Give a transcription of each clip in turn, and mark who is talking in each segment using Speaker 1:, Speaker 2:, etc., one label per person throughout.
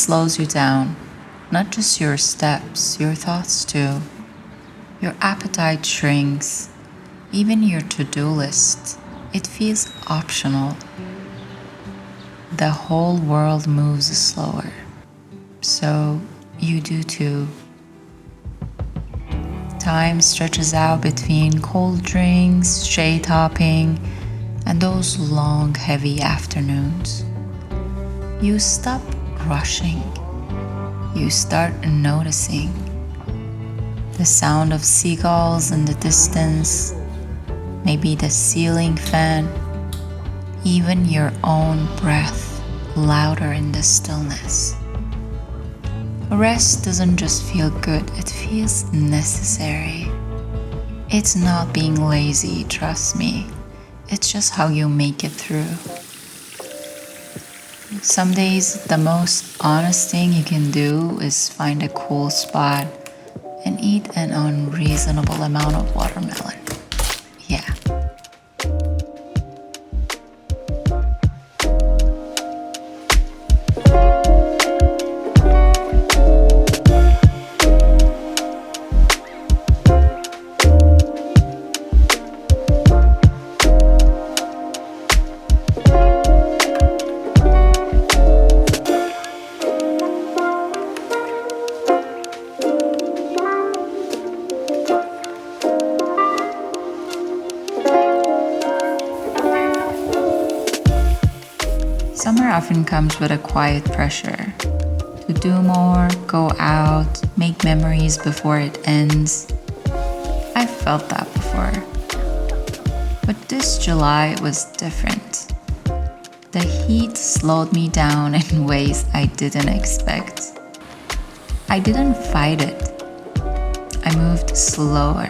Speaker 1: slows you down, not just your steps, your thoughts too. Your appetite shrinks, even your to-do list. It feels optional. The whole world moves slower, so you do too. Time stretches out between cold drinks, shade hopping, and those long, heavy afternoons. You stop rushing. You start noticing the sound of seagulls in the distance, maybe the ceiling fan, even your own breath louder in the stillness. Rest doesn't just feel good, it feels necessary. It's not being lazy, trust me. It's just how you make it through. Some days, the most honest thing you can do is find a cool spot and eat an unreasonable amount of watermelon. Yeah. Summer often comes with a quiet pressure to do more, go out, make memories before it ends. I've felt that before. But this July was different. The heat slowed me down in ways I didn't expect. I didn't fight it. I moved slower,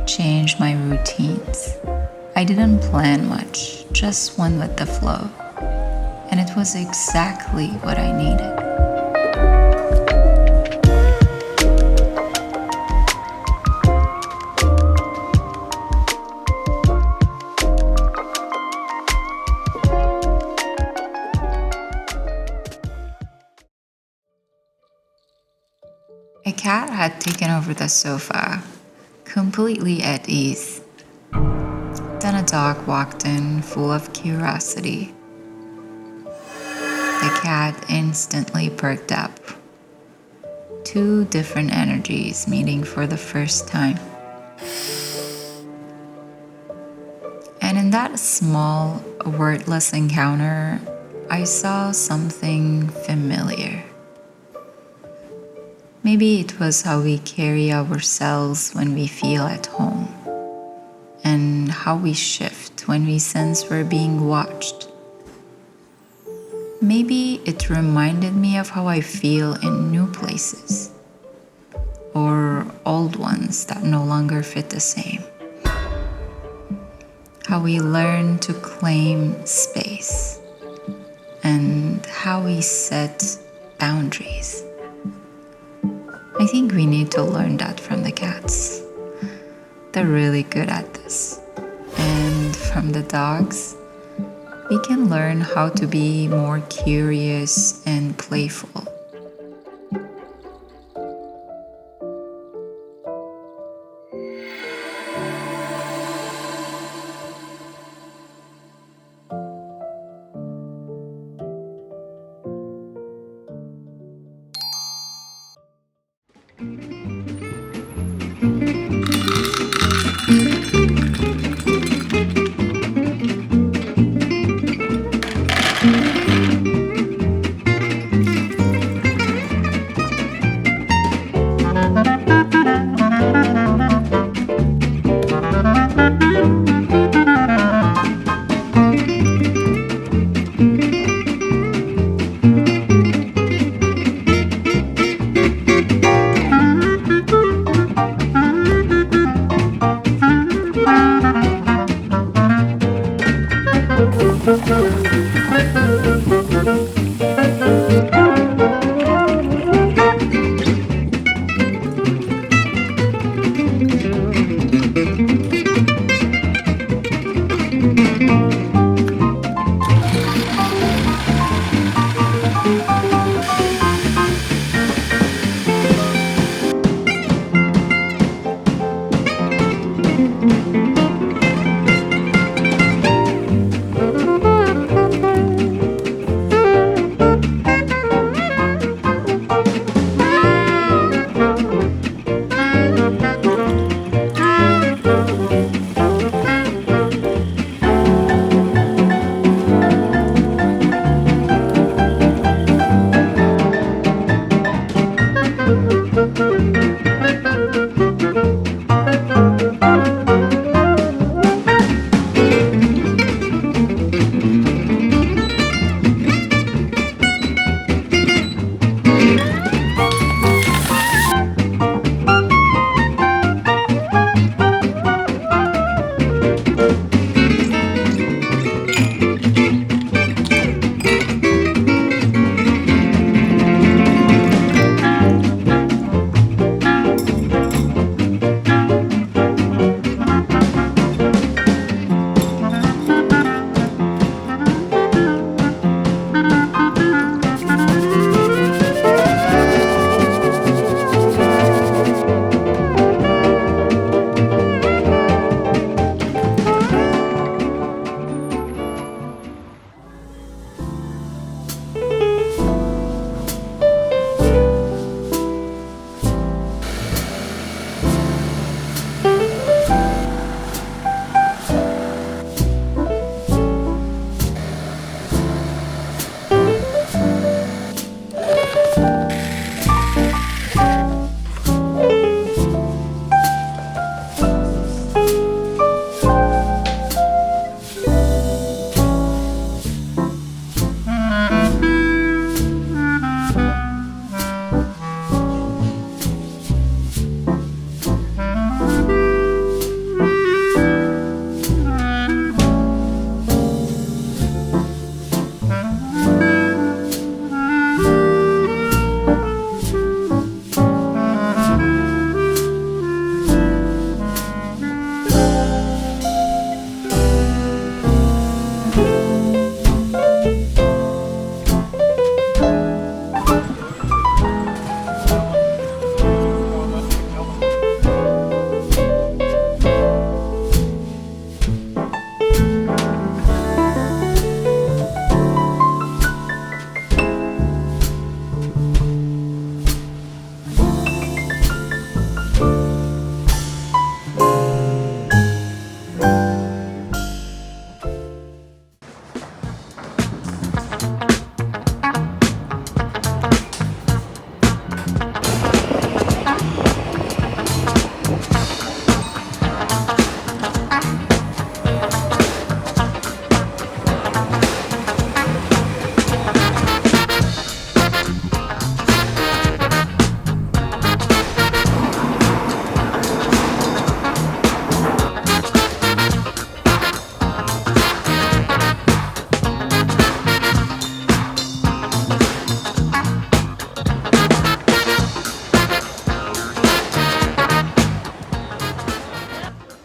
Speaker 1: changed my routines. I didn't plan much, just went with the flow. And it was exactly what I needed. A cat had taken over the sofa, completely at ease. Then a dog walked in, full of curiosity. The cat instantly perked up. Two different energies meeting for the first time. And in that small, wordless encounter, I saw something familiar. Maybe it was how we carry ourselves when we feel at home, and how we shift when we sense we're being watched. Maybe it reminded me of how I feel in new places, or old ones that no longer fit the same. How we learn to claim space, and how we set boundaries. I think we need to learn that from the cats. They're really good at this. And from the dogs, we can learn how to be more curious and playful.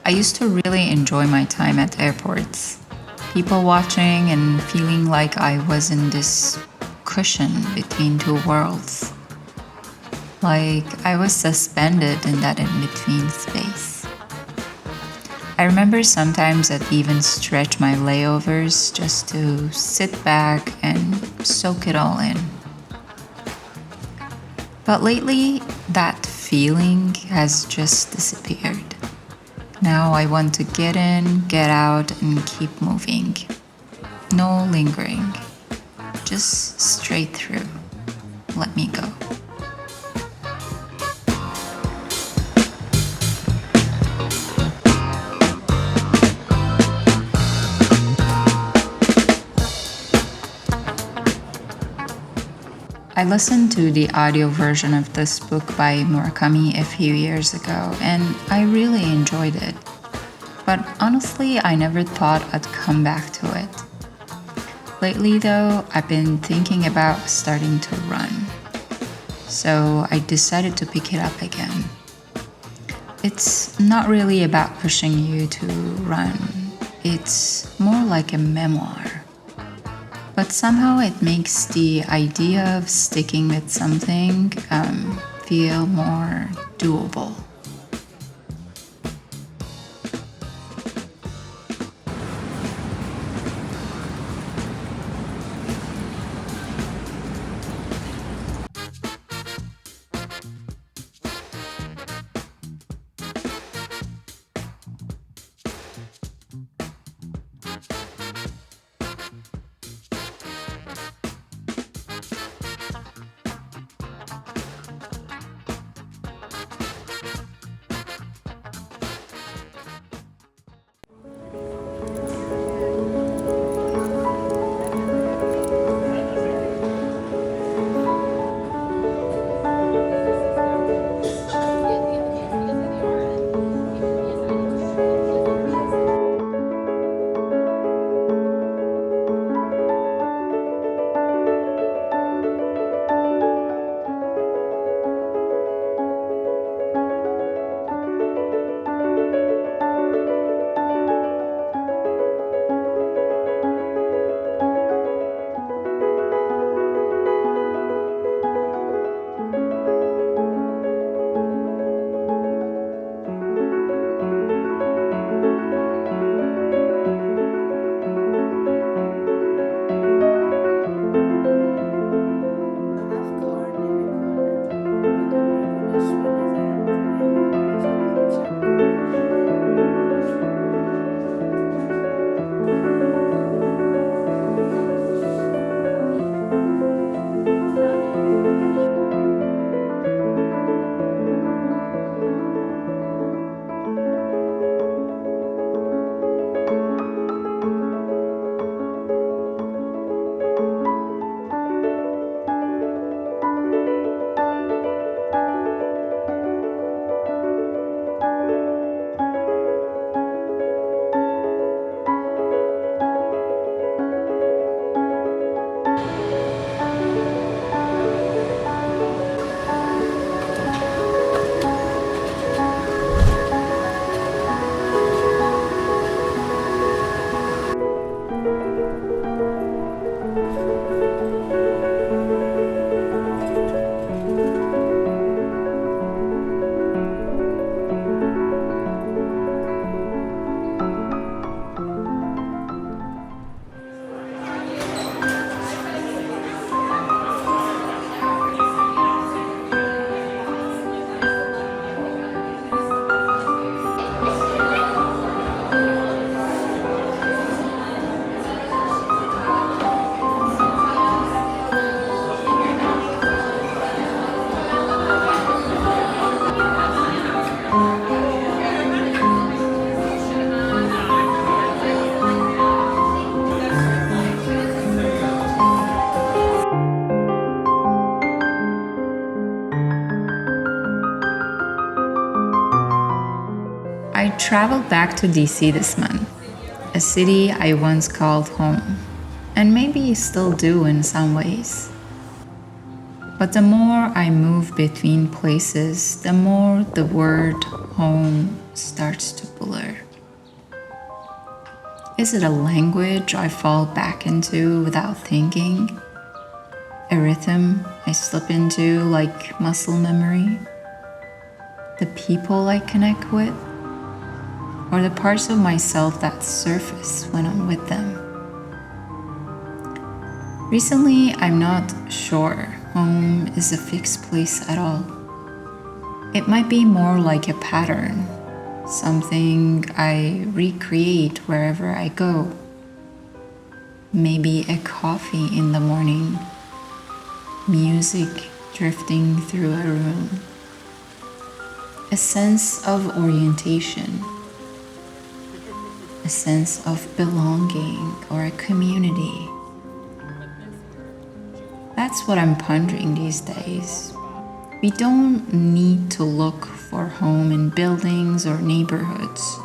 Speaker 1: I used to really enjoy my time at airports, people watching and feeling like I was in this cushion between two worlds. Like I was suspended in that in-between space. I remember sometimes I'd even stretch my layovers just to sit back and soak it all in. But lately, that feeling has just disappeared. Now I want to get in, get out, and keep moving. No lingering. Just straight through. Let me go. I listened to the audio version of this book by Murakami a few years ago, and I really enjoyed it. But honestly, I never thought I'd come back to it. Lately though, I've been thinking about starting to run. So I decided to pick it up again. It's not really about pushing you to run. It's more like a memoir. But somehow it makes the idea of sticking with something feel more doable. I traveled back to DC this month, a city I once called home, and maybe still do in some ways. But the more I move between places, the more the word home starts to blur. Is it a language I fall back into without thinking? A rhythm I slip into like muscle memory? The people I connect with? Or the parts of myself that surface when I'm with them? Recently, I'm not sure home is a fixed place at all. It might be more like a pattern, something I recreate wherever I go. Maybe a coffee in the morning, music drifting through a room, a sense of orientation, a sense of belonging or a community. That's what I'm pondering these days. We don't need to look for home in buildings or neighborhoods,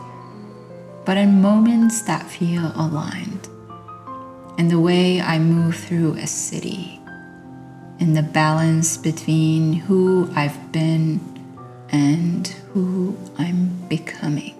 Speaker 1: but in moments that feel aligned, in the way I move through a city, in the balance between who I've been and who I'm becoming.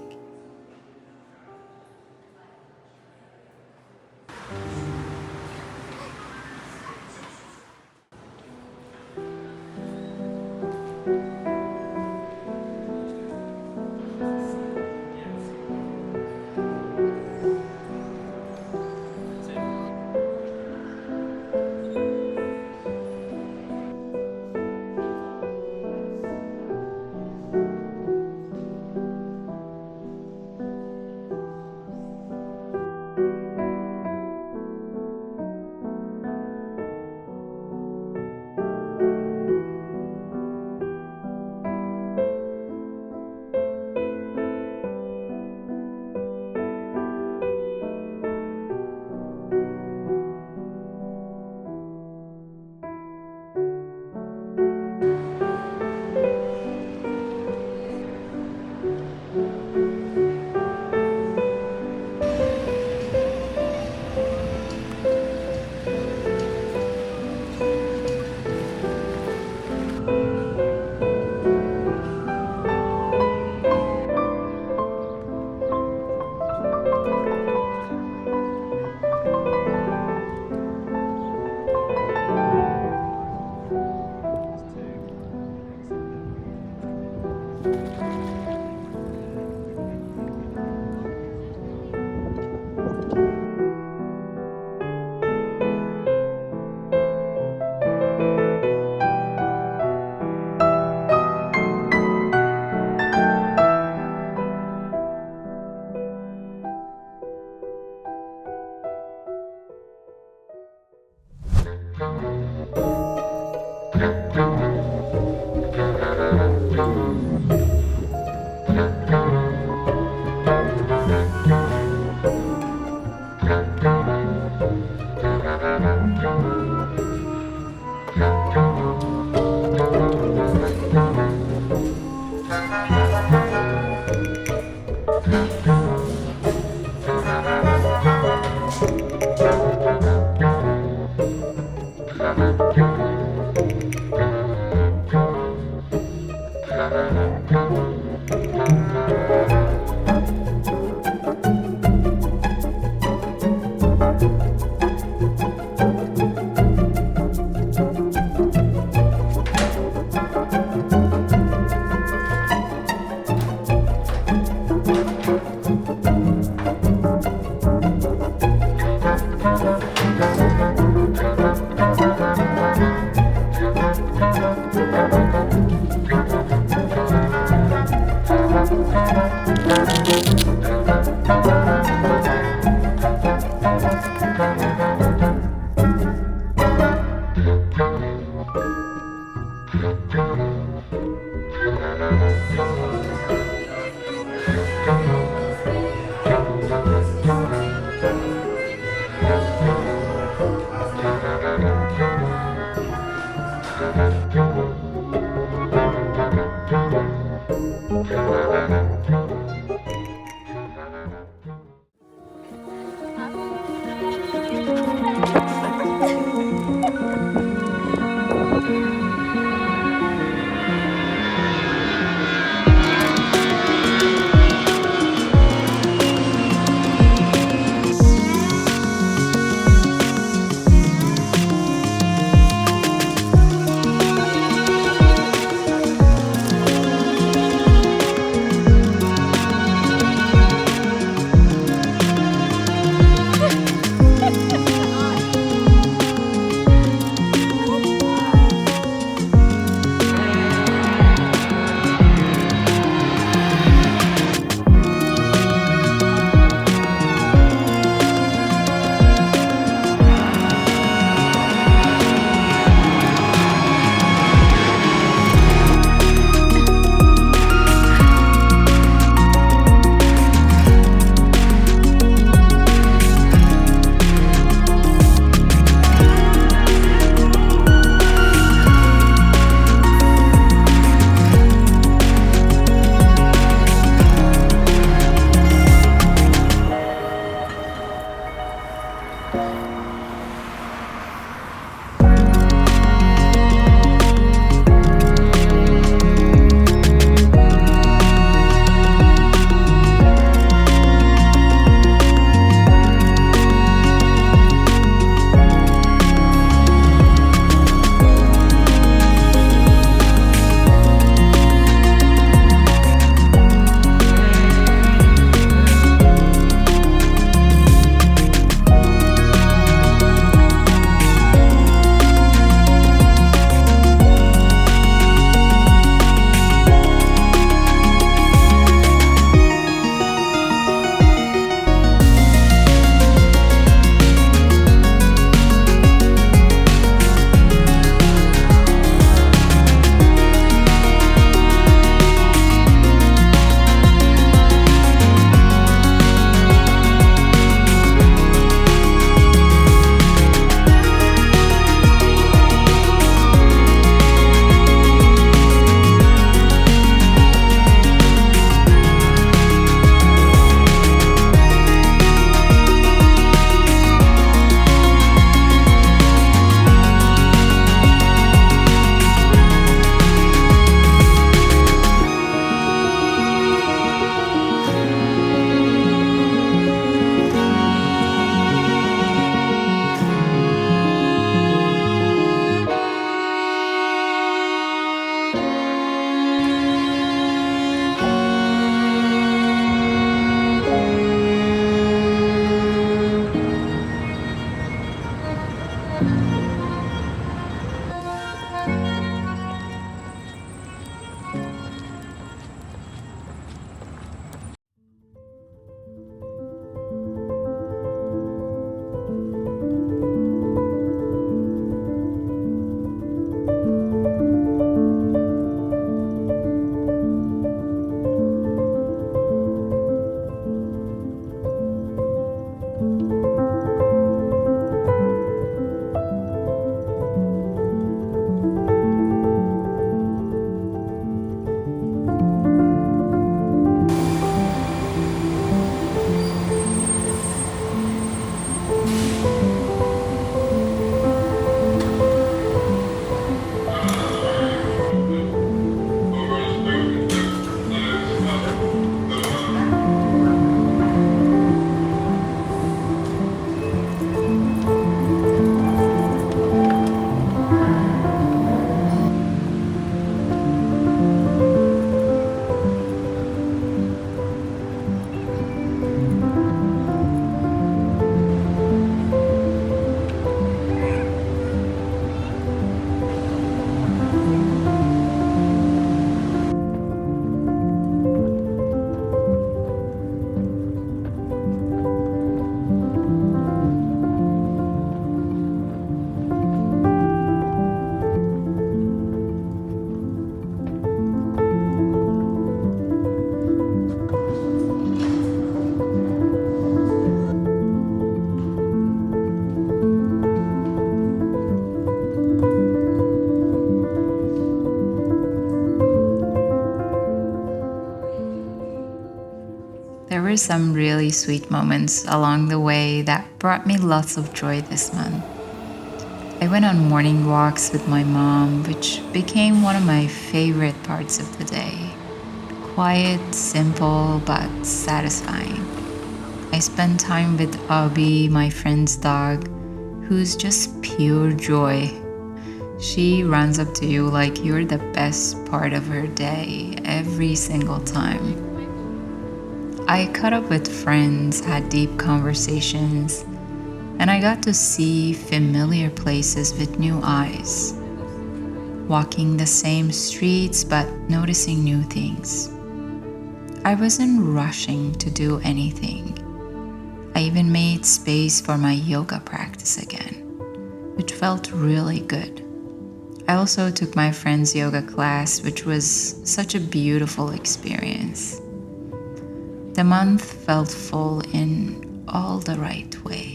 Speaker 1: There were some really sweet moments along the way that brought me lots of joy this month. I went on morning walks with my mom, which became one of my favorite parts of the day. Quiet, simple, but satisfying. I spent time with Abby, my friend's dog, who's just pure joy. She runs up to you like you're the best part of her day every single time. I caught up with friends, had deep conversations, and I got to see familiar places with new eyes. Walking the same streets but noticing new things. I wasn't rushing to do anything. I even made space for my yoga practice again, which felt really good. I also took my friend's yoga class, which was such a beautiful experience. The month felt full in all the right way.